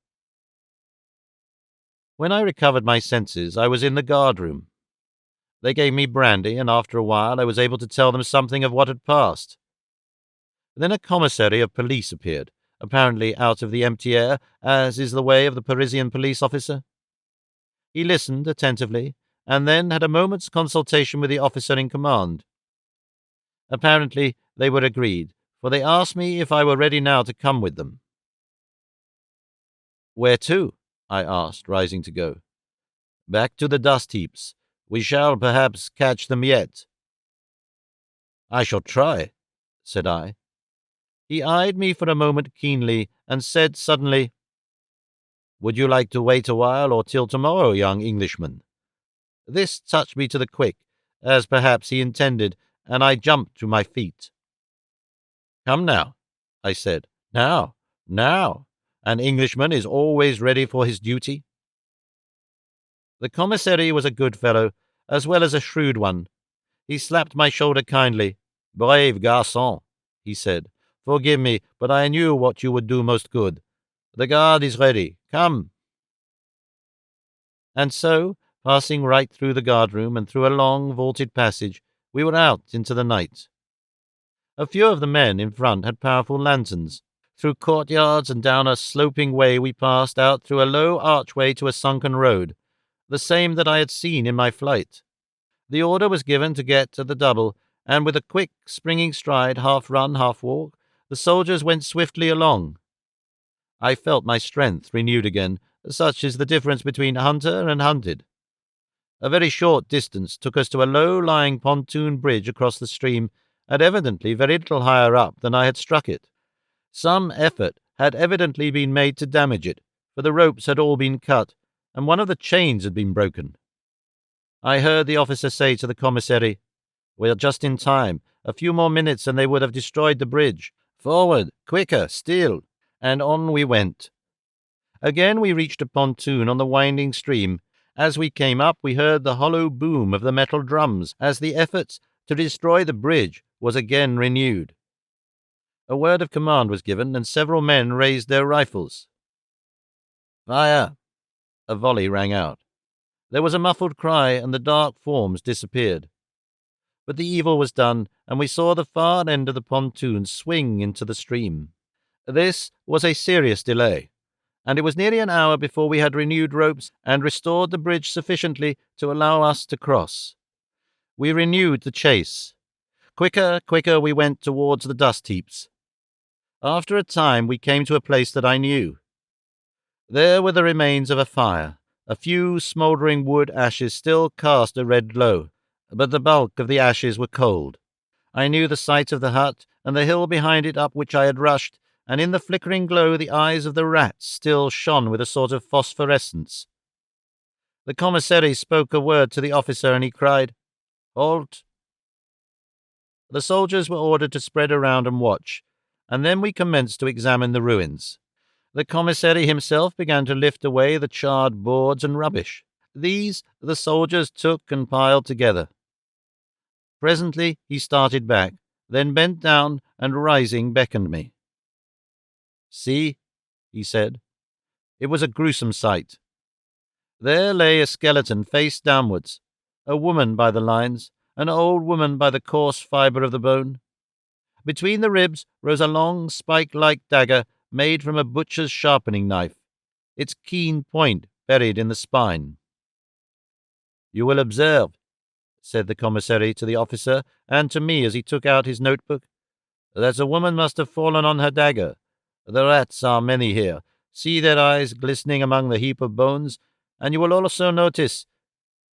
When I recovered my senses, I was in the guard-room. They gave me brandy, and after a while I was able to tell them something of what had passed. Then a commissary of police appeared, apparently out of the empty air, as is the way of the Parisian police officer. He listened attentively, and then had a moment's consultation with the officer in command. Apparently they were agreed, for they asked me if I were ready now to come with them. "Where to?" I asked, rising to go. "Back to the dust heaps. We shall perhaps catch them yet." "I shall try," said I. He eyed me for a moment keenly, and said suddenly, "Would you like to wait a while or till tomorrow, young Englishman?" This touched me to the quick, as perhaps he intended, and I jumped to my feet. "Come now," I said. "Now, now. An Englishman is always ready for his duty." The commissary was a good fellow, as well as a shrewd one. He slapped my shoulder kindly. "Brave garçon," he said. "Forgive me, but I knew what you would do most good. The guard is ready. Come." And so, passing right through the guard-room and through a long, vaulted passage, we were out into the night. A few of the men in front had powerful lanterns. Through courtyards and down a sloping way we passed out through a low archway to a sunken road, the same that I had seen in my flight. The order was given to get to the double, and with a quick, springing stride, half run, half walk, the soldiers went swiftly along. I felt my strength renewed again. Such is the difference between hunter and hunted. A very short distance took us to a low-lying pontoon bridge across the stream, and evidently very little higher up than I had struck it. Some effort had evidently been made to damage it, for the ropes had all been cut, and one of the chains had been broken. I heard the officer say to the commissary, "We're just in time. A few more minutes and they would have destroyed the bridge. Forward, quicker, still." And on we went. Again we reached a pontoon on the winding stream. As we came up, we heard the hollow boom of the metal drums as the efforts to destroy the bridge was again renewed. A word of command was given, and several men raised their rifles. "Fire!" A volley rang out. There was a muffled cry, and the dark forms disappeared. But the evil was done, and we saw the far end of the pontoon swing into the stream. This was a serious delay, and it was nearly an hour before we had renewed ropes and restored the bridge sufficiently to allow us to cross. We renewed the chase. Quicker, quicker we went towards the dust heaps. After a time we came to a place that I knew. There were the remains of a fire. A few smouldering wood ashes still cast a red glow, but the bulk of the ashes were cold. I knew the site of the hut and the hill behind it up which I had rushed, and in the flickering glow the eyes of the rats still shone with a sort of phosphorescence. The commissary spoke a word to the officer, and he cried, "Halt!" The soldiers were ordered to spread around and watch, and then we commenced to examine the ruins. The commissary himself began to lift away the charred boards and rubbish. These the soldiers took and piled together. Presently he started back, then bent down and, rising, beckoned me. "See," he said. It was a gruesome sight. There lay a skeleton face downwards, a woman by the lines, an old woman by the coarse fibre of the bone. Between the ribs rose a long, spike-like dagger made from a butcher's sharpening knife, its keen point buried in the spine. "You will observe," said the commissary to the officer and to me as he took out his notebook, "that a woman must have fallen on her dagger. The rats are many here. See their eyes glistening among the heap of bones, and you will also notice,"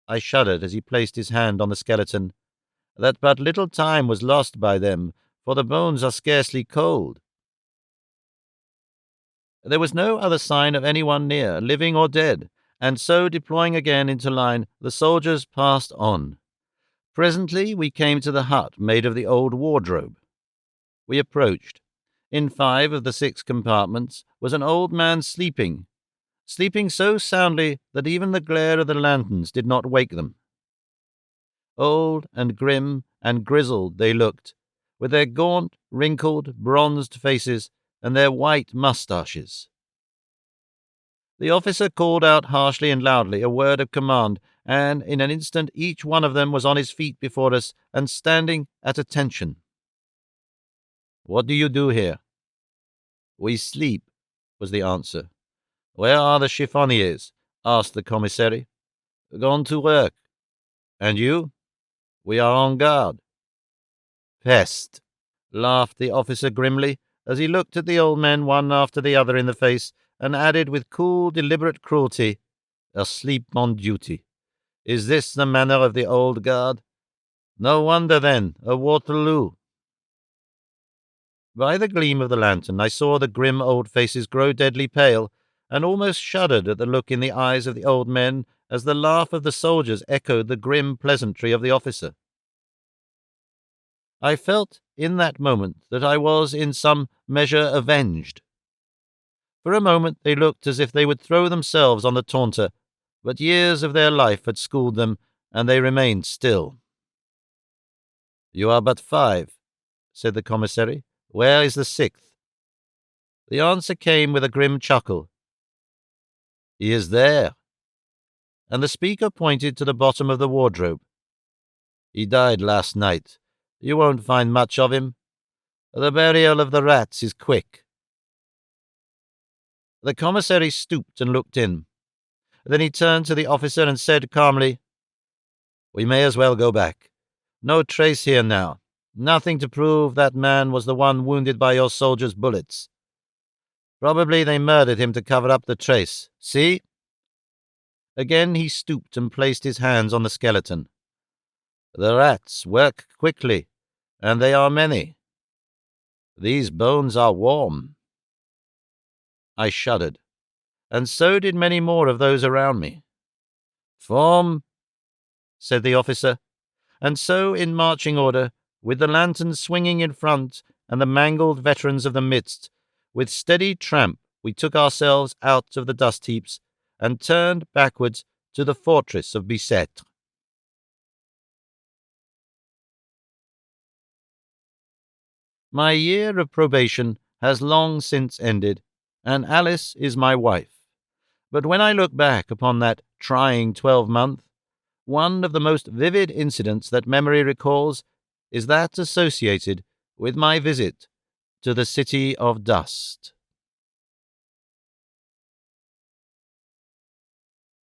I shuddered as he placed his hand on the skeleton, "that but little time was lost by them, for the bones are scarcely cold." There was no other sign of anyone near, living or dead, and so, deploying again into line, the soldiers passed on. Presently we came to the hut made of the old wardrobe. We approached. In 5 of the 6 compartments was an old man sleeping so soundly that even the glare of the lanterns did not wake them. Old and grim and grizzled they looked, with their gaunt, wrinkled, bronzed faces and their white moustaches. The officer called out harshly and loudly a word of command, and in an instant each one of them was on his feet before us and standing at attention. "What do you do here?" "We sleep," was the answer. "Where are the chiffoniers?" asked the commissary. "Gone to work." "And you?" "We are on guard." "Peste!" laughed the officer grimly, as he looked at the old men one after the other in the face, and added with cool, deliberate cruelty, "Asleep on duty. Is this the manner of the old guard? No wonder, then, a Waterloo." By the gleam of the lantern I saw the grim old faces grow deadly pale, and almost shuddered at the look in the eyes of the old men as the laugh of the soldiers echoed the grim pleasantry of the officer. I felt in that moment that I was in some measure avenged. For a moment they looked as if they would throw themselves on the taunter, but years of their life had schooled them, and they remained still. "You are but 5, said the commissary. "Where is the 6th? The answer came with a grim chuckle. "He is there." And the speaker pointed to the bottom of the wardrobe. "He died last night. You won't find much of him. The burial of the rats is quick." The commissary stooped and looked in. Then he turned to the officer and said calmly, "We may as well go back. No trace here now. Nothing to prove that man was the one wounded by your soldiers' bullets. Probably they murdered him to cover up the trace. See?" Again he stooped and placed his hands on the skeleton. "The rats work quickly, and they are many. These bones are warm." I shuddered, and so did many more of those around me. "Form," said the officer, and so, in marching order, with the lanterns swinging in front and the mangled veterans of the midst, with steady tramp we took ourselves out of the dust heaps and turned backwards to the fortress of Bicêtre. My year of probation has long since ended, and Alice is my wife. But when I look back upon that trying 12-month, one of the most vivid incidents that memory recalls is that associated with my visit to the City of Dust.